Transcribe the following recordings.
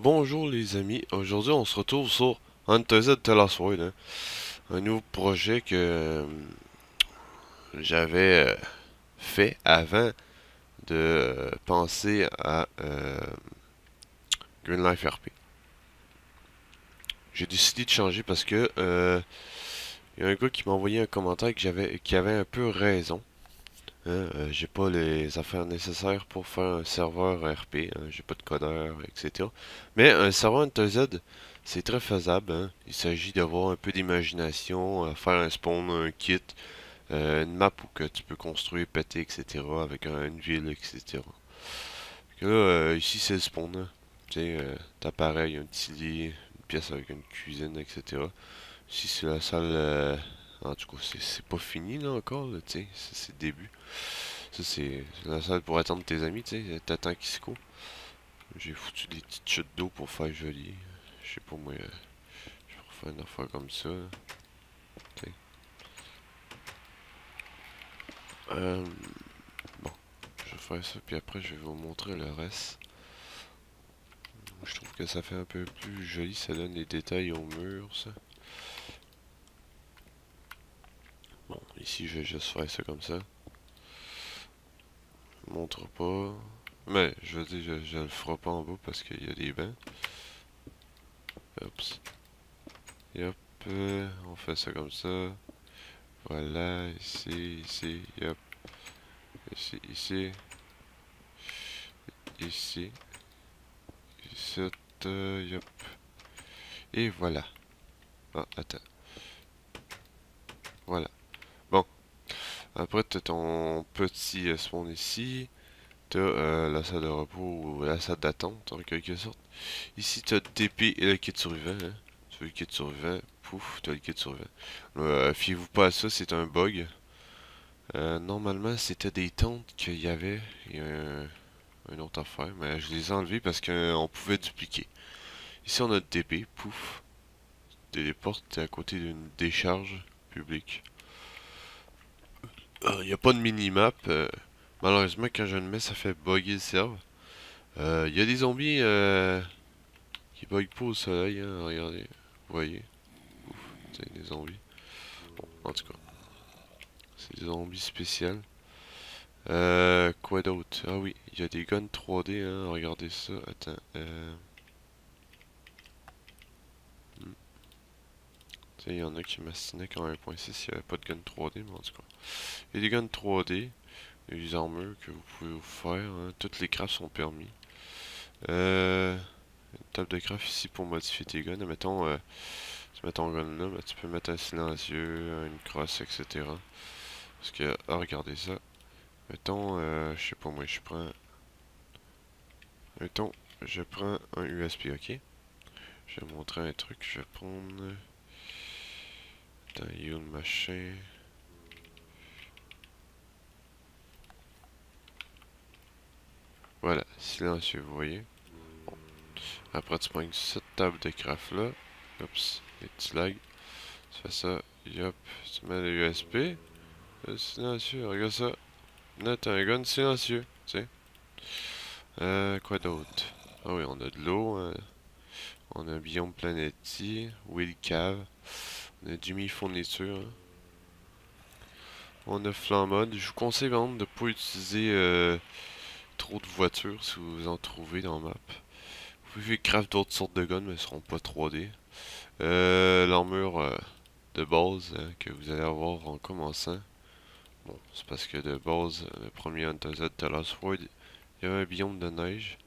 Bonjour les amis, aujourd'hui on se retrouve sur Hunter Z The Last Word, hein. Un nouveau projet que j'avais fait avant de penser à Green Life RP. J'ai décidé de changer parce que y a un gars qui m'a envoyé un commentaire qui avait un peu raison. Hein. J'ai pas les affaires nécessaires pour faire un serveur RP, hein. J'ai pas de codeur, etc. Mais un serveur NTZ, c'est très faisable, hein. Il s'agit d'avoir un peu d'imagination, faire un spawn, un kit, une map où que tu peux construire, péter, etc. avec une ville, etc. Fait que là, ici c'est le spawn, hein. Tu sais, t'as pareil, un petit lit, une pièce avec une cuisine, etc. Ici c'est la salle, en tout cas c'est pas fini là encore, là, tu sais, c'est le début. Ça, c'est la salle pour attendre tes amis, tu sais. T'attends qu'ils se courent. J'ai foutu des petites chutes d'eau pour faire joli. Je sais pas, moi, je vais refaire une affaire comme ça. Tu sais. Euh, bon, je vais faire ça, puis après, je vais vous montrer le reste. Je trouve que ça fait un peu plus joli. Ça donne des détails au mur, ça. Bon, ici, je vais juste faire ça comme ça. Je montre pas. Mais, je veux dire, je le ferai pas en bas parce qu'il y a des bancs. Oups. Et hop, on fait ça comme ça. Voilà, ici, hop, ici, ici, ici, hop, et voilà. Ah, attends, voilà. Bon, après t'as ton petit spawn ici, t'as la salle de repos ou la salle d'attente en quelque sorte. Ici t'as le TP et le kit survivant, hein. Tu veux le kit survivant, pouf, t'as le kit survivant. Fiez-vous pas à ça, c'est un bug. Normalement c'était des tentes qu'il y avait, il y a une autre affaire, mais je les ai enlevés parce qu'on pouvait dupliquer. Ici, on a le DB, pouf, téléporte à côté d'une décharge publique. Il n'y a pas de minimap. Malheureusement, quand je le mets, ça fait bugger le serve. Il y a des zombies qui bug pas au soleil, hein, regardez. Vous voyez, c'est des zombies. Bon, en tout cas, c'est des zombies spéciaux. Quoi d'autre? Ah oui, il y a des guns 3D, hein, regardez ça. Attends, il y en a qui m'astinaient quand 1.6, il n'y avait pas de gun 3D, mais en tout cas. Il y a des guns 3D, des armures que vous pouvez vous faire, hein. Toutes les crafts sont permis. Une table de craft ici pour modifier tes guns. Mettons, tu mets ton gun là, ben, tu peux mettre un silencieux, une crosse, etc. Parce que, ah, regardez ça. Mettons, je sais pas moi, mettons, je prends un USB, ok? Je vais montrer un truc, je vais prendre, attends, il machin. Voilà, silencieux, vous voyez. Après, tu prends cette table de craft là. Oups, les petits lags. Tu fais ça, yop, tu mets le USB. Silencieux, regarde ça. Là, t'as un gun silencieux, tu sais. Quoi d'autre? Ah oui, on a de l'eau, hein. On a un biome planéti, Will Cave. On a Jimmy Fourniture, hein. On a Flammode. Je vous conseille vraiment de ne pas utiliser trop de voitures si vous en trouvez dans la map. Vous pouvez craft d'autres sortes de guns, mais elles seront pas 3D. L'armure de base que vous allez avoir en commençant. Bon, c'est parce que de base, le premier Hunter Z The Last Word, il y avait un biome de neige.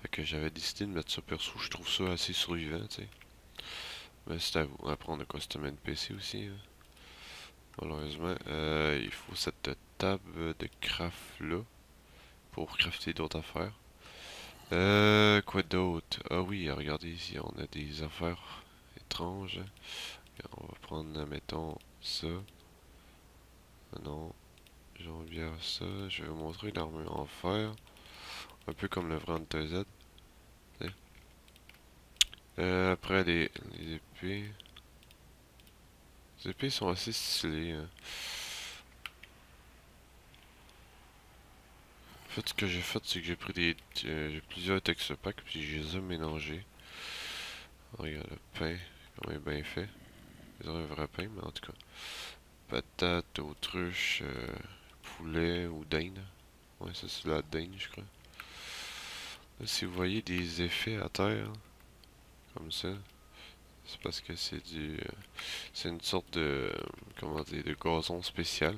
Fait que j'avais décidé de mettre ça perso, je trouve ça assez survivant, tu sais. Mais c'est à vous. Après, on a custom NPC aussi, hein. Malheureusement, il faut cette table de craft là pour crafter d'autres affaires. Quoi d'autre? Ah oui, regardez ici, on a des affaires étranges. On va prendre, mettons, ça. Ah non, j'envie ça. Je vais vous montrer l'armure en fer. Un peu comme le vrai Hunter Z. Après, les épées. Les épées sont assez stylées, hein. En fait, ce que j'ai fait, c'est que j'ai pris j'ai plusieurs texture packs, puis je les ai mélangés. Regarde le pain, comment il est bien fait. C'est un vrai pain, mais en tout cas. Patates, autruche, poulet ou dinde. Ouais, ça c'est la dinde, je crois. Là, si vous voyez des effets à terre, comme ça, c'est parce que c'est c'est une sorte de, comment dire, de gazon spécial.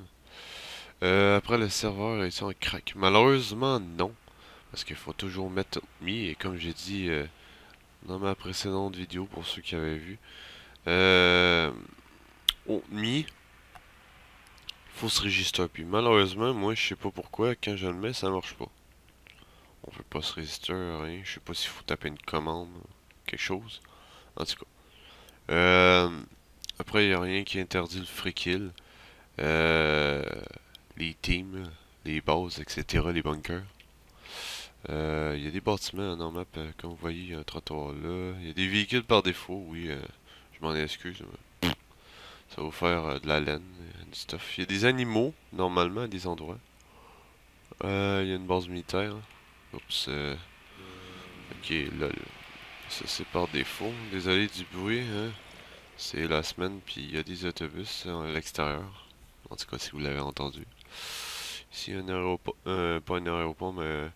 Après, le serveur est en crack. Malheureusement, non. Parce qu'il faut toujours mettre mi, et comme j'ai dit dans ma précédente vidéo, pour ceux qui avaient vu, euh, mi, faut se régister. Puis malheureusement, moi, je sais pas pourquoi, quand je le mets, ça marche pas. On peut pas se résister à rien. Je sais pas s'il faut taper une commande, quelque chose. En tout cas. Après, il n'y a rien qui interdit le free kill. Euh, les teams, les bases, etc., les bunkers. Il y a des bâtiments en map, comme vous voyez, il y a un trottoir là. Il y a des véhicules par défaut, oui, je m'en excuse. Ça va vous faire de la laine, du stuff. Il y a des animaux, normalement, à des endroits. Il y a une base militaire. Oups, ok, lol. Ça c'est par défaut. Désolé du bruit, hein. C'est la semaine, puis il y a des autobus à l'extérieur. En tout cas, si vous l'avez entendu. Ici, un aéroport, pas un aéroport, mais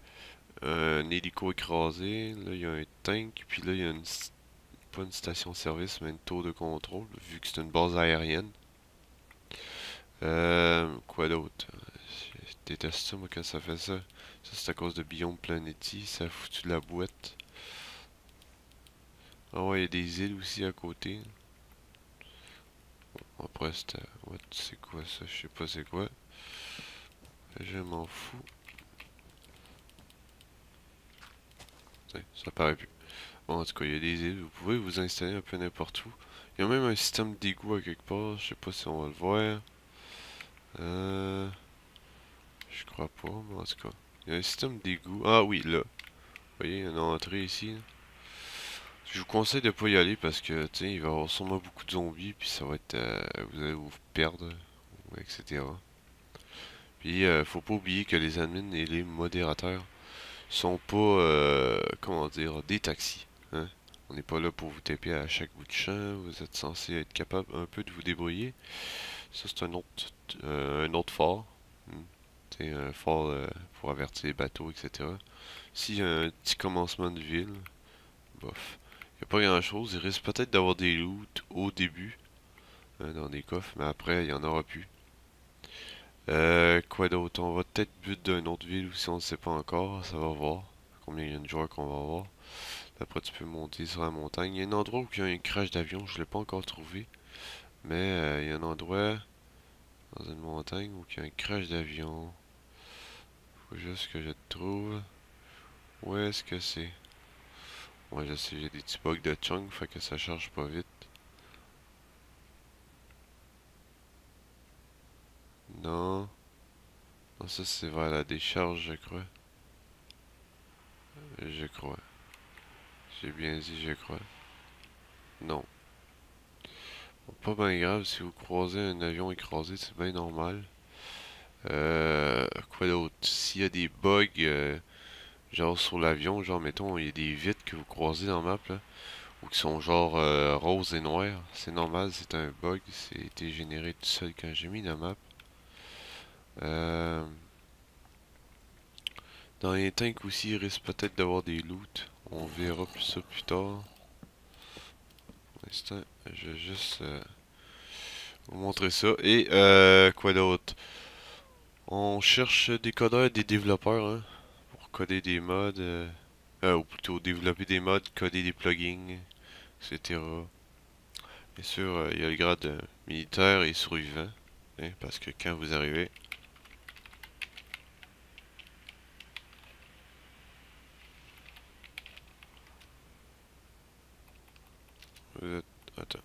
un hélico écrasé. Là, il y a un tank, puis là, il y a pas une station-service, mais une tour de contrôle, vu que c'est une base aérienne. Quoi d'autre? Je déteste ça, moi, quand ça fait ça. Ça, c'est à cause de Beyond Planety, ça a foutu de la boîte. Ah ouais, il y a des îles aussi à côté. Après, c'est quoi ça? Je sais pas c'est quoi. Je m'en fous. Ça paraît plus. Bon, en tout cas, il y a des îles. Vous pouvez vous installer un peu n'importe où. Il y a même un système d'égout à quelque part. Je sais pas si on va le voir. Je crois pas, mais en tout cas. Il y a un système d'égout. Ah oui, là. Vous voyez, il y a une entrée ici. Je vous conseille de pas y aller parce que, tu sais, il va y avoir sûrement beaucoup de zombies. Puis ça va être. Vous allez vous perdre, etc. Puis, faut pas oublier que les admins et les modérateurs sont pas, comment dire, des taxis. Hein? On n'est pas là pour vous taper à chaque bout de champ. Vous êtes censé être capable un peu de vous débrouiller. Ça, c'est un autre phare. C'est un phare pour avertir les bateaux, etc. S'il y a un petit commencement de ville, bof. Il n'y a pas grand chose. Il risque peut-être d'avoir des loots au début, dans des coffres, mais après, il n'y en aura plus. Quoi d'autre? On va peut-être but d'une autre ville ou si on ne sait pas encore, ça va voir. Combien il y a de joueurs qu'on va avoir. Après, tu peux monter sur la montagne. Il y a un endroit où il y a un crash d'avion, je ne l'ai pas encore trouvé. Mais il y a un endroit dans une montagne où il y a un crash d'avion. Faut juste que je le trouve. Où est-ce que c'est? Ouais, je sais, j'ai des petits bugs de chunk, fait que ça charge pas vite. Non. Non, ça c'est vers la décharge, je crois. Je crois. J'ai bien dit, je crois. Non. Pas bien grave, si vous croisez un avion écrasé, c'est bien normal. Quoi d'autre? S'il y a des bugs, genre sur l'avion, genre mettons, il y a des vitres que vous croisez dans la map, là, ou qui sont genre roses et noires, c'est normal, c'est un bug, c'était généré tout seul quand j'ai mis la map. Euh, dans les tanks aussi, il risque peut-être d'avoir des loots, on verra plus ça plus tard. Pour l'instant, je vais juste vous montrer ça. Et quoi d'autre? On cherche des codeurs et des développeurs, hein, pour coder des mods, ou plutôt développer des mods, coder des plugins, etc. Bien sûr, il y a le grade militaire et survivant, hein, parce que quand vous arrivez, vous êtes... Attends.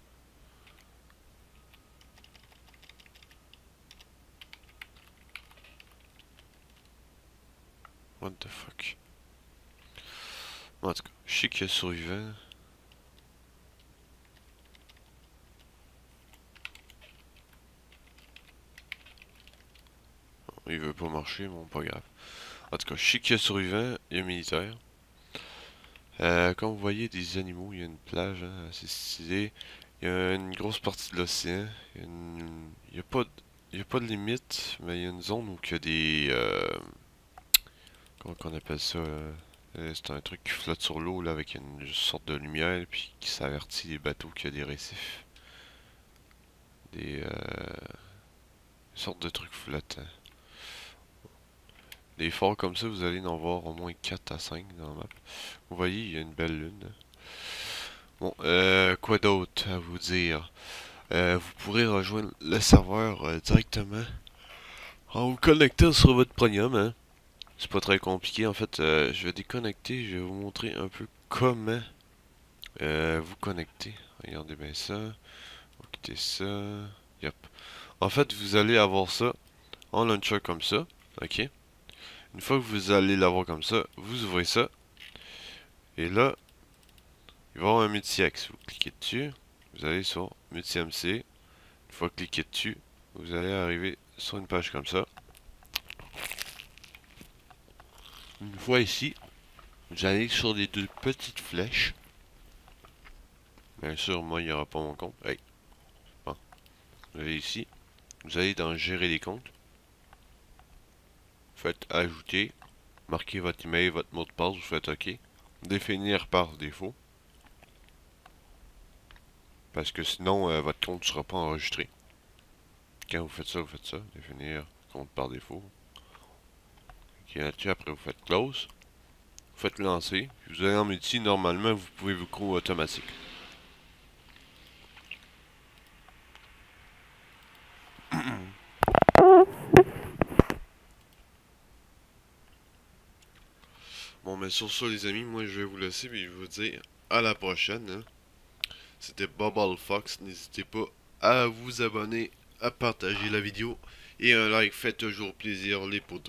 What the fuck? En tout cas, je sais qu'il y a survivant. Il veut pas marcher, bon, pas grave. En tout cas, je sais qu'il y a survivant, il y a militaire. Comme vous voyez, des animaux, il y a une plage hein, assez stylée. Il y a une grosse partie de l'océan. Il y a pas il y a pas de limite, mais il y a une zone où il y a des... comment qu'on appelle ça? C'est un truc qui flotte sur l'eau là avec une sorte de lumière puis qui s'avertit les bateaux qu'il y a des récifs. Des sortes de trucs flottants. Des forts comme ça, vous allez en voir au moins 4 à 5 dans la map. Vous voyez, il y a une belle lune. Bon, quoi d'autre à vous dire? Vous pourrez rejoindre le serveur directement en vous connectant sur votre Premium. Hein. C'est pas très compliqué. En fait, je vais déconnecter. Je vais vous montrer un peu comment vous connecter. Regardez bien ça. Vous quittez ça. Yep. En fait, vous allez avoir ça en launcher comme ça. Ok. Une fois que vous allez l'avoir comme ça, vous ouvrez ça. Et là, il va y avoir un multi-axe. Vous cliquez dessus. Vous allez sur multi-MC. Une fois cliqué dessus, vous allez arriver sur une page comme ça. Une fois ici, vous allez sur les deux petites flèches. Bien sûr, moi, il n'y aura pas mon compte. Hey. Bon. Vous allez ici. Vous allez dans gérer les comptes. Vous faites ajouter. Marquez votre email, votre mot de passe. Vous faites OK. Définir par défaut. Parce que sinon, votre compte ne sera pas enregistré. Quand vous faites ça, définir compte par défaut. Ok, là-dessus, après vous faites close. Vous faites lancer. Puis vous allez en multi, normalement, vous pouvez vous crew automatique. Bon, mais sur ça, les amis, moi je vais vous laisser, mais je vais vous dire à la prochaine. Hein. C'était Bubble Fox. N'hésitez pas à vous abonner, à partager la vidéo et un like fait toujours plaisir, les potos.